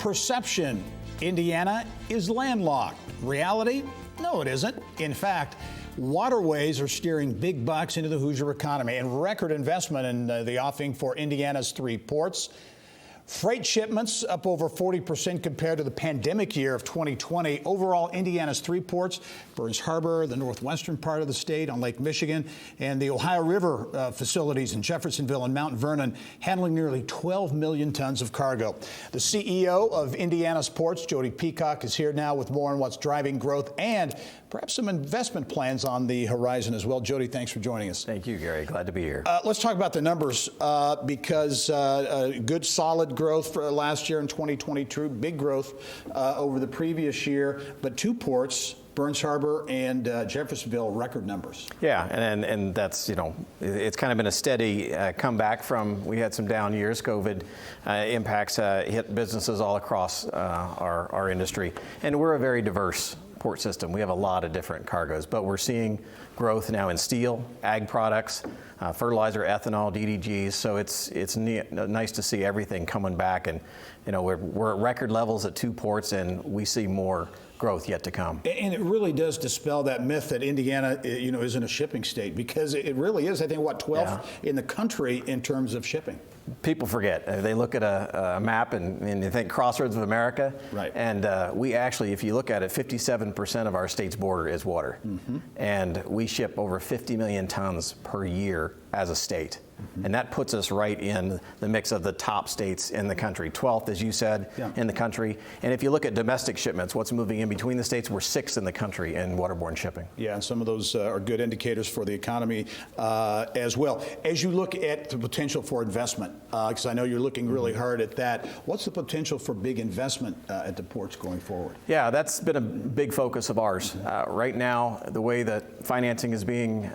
Perception: Indiana is landlocked. Reality? No, it isn't. In fact, waterways are steering big bucks into the Hoosier economy, and record investment in the offing for Indiana's 3 ports. Freight shipments up over 40% compared to the pandemic year of 2020. Overall, Indiana's 3 ports, Burns Harbor, the northwestern part of the state on Lake Michigan, and the Ohio River facilities in Jeffersonville and Mount Vernon, handling nearly 12 million tons of cargo. The CEO of Indiana's ports, Jody Peacock, is here now with more on what's driving growth and perhaps some investment plans on the horizon as well. Jody, thanks for joining us. Thank you, Gary. Glad to be here. Let's talk about the numbers because good, solid growth for last year in 2022, big growth over the previous year, but 2 ports, Burns Harbor and Jeffersonville, record numbers. Yeah, and that's, it's kind of been a steady comeback from, we had some down years. COVID impacts hit businesses all across our industry. And we're a very diverse port system. We have a lot of different cargoes, but we're seeing growth now in steel, ag products, fertilizer, ethanol, DDGs. So it's nice to see everything coming back, and we're at record levels at 2 ports, and we see more growth yet to come. And it really does dispel that myth that Indiana, isn't a shipping state, because it really is. I think 12th in the country in terms of shipping. People forget. They look at a map and they think crossroads of America. Right. And we actually, if you look at it, 57% of our state's border is water. Mm-hmm. And we ship over 50 million tons per year as a state. Mm-hmm. And that puts us right in the mix of the top states in the country. 12th, as you said, in the country. And if you look at domestic shipments, what's moving in between the states, we're 6th in the country in waterborne shipping. Yeah, and some of those are good indicators for the economy as well. As you look at the potential for investment, because I know you're looking really hard at that, what's the potential for big investment at the ports going forward? Yeah, that's been a big focus of ours. Right now, the way that financing is being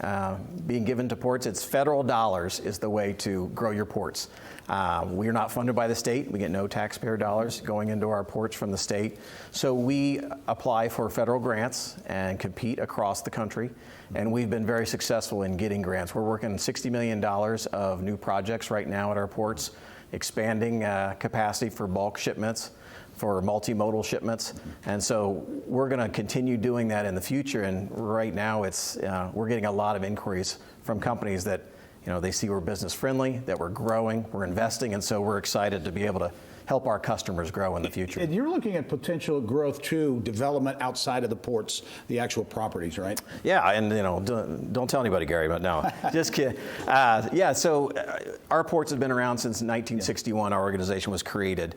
given to ports, it's federal dollars is the way to grow your ports. We're not funded by the state. We get no taxpayer dollars going into our ports from the state. So we apply for federal grants and compete across the country. And we've been very successful in getting grants. We're working $60 million of new projects right now at our ports, expanding capacity for bulk shipments, for multimodal shipments. And so we're going to continue doing that in the future. And right now we're getting a lot of inquiries from companies that they see we're business friendly, that we're growing, we're investing, and so we're excited to be able to help our customers grow in the future. And you're looking at potential growth too, development outside of the ports, the actual properties, right? Yeah, and don't tell anybody, Gary, but no, just kidding. So our ports have been around since 1961. Our organization was created.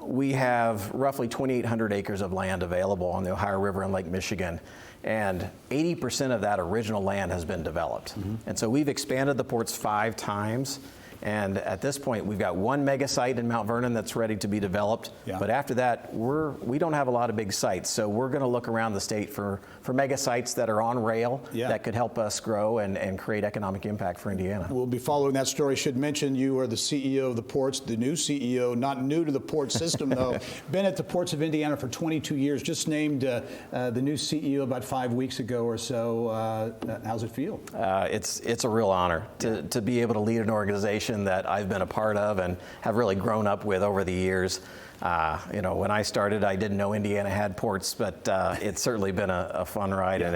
We have roughly 2,800 acres of land available on the Ohio River and Lake Michigan. And 80% of that original land has been developed. Mm-hmm. And so we've expanded the ports 5 times. And at this point, we've got 1 mega site in Mount Vernon that's ready to be developed. Yeah. But after that, we don't have a lot of big sites. So we're going to look around the state for mega sites that are on rail that could help us grow and create economic impact for Indiana. We'll be following that story. Should mention you are the CEO of the ports, the new CEO, not new to the port system though. Been at the ports of Indiana for 22 years. Just named the new CEO about 5 weeks ago or so. How's it feel? It's a real honor to be able to lead an organization that I've been a part of and have really grown up with over the years. When I started, I didn't know Indiana had ports, but it's certainly been a fun ride, and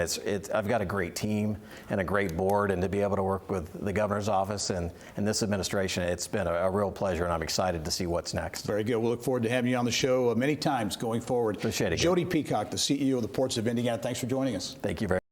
I've got a great team and a great board, and to be able to work with the governor's office and this administration, it's been a real pleasure, and I'm excited to see what's next. Very good. We'll look forward to having you on the show many times going forward. Appreciate it. Jody Peacock, the CEO of the Ports of Indiana, thanks for joining us. Thank you very much.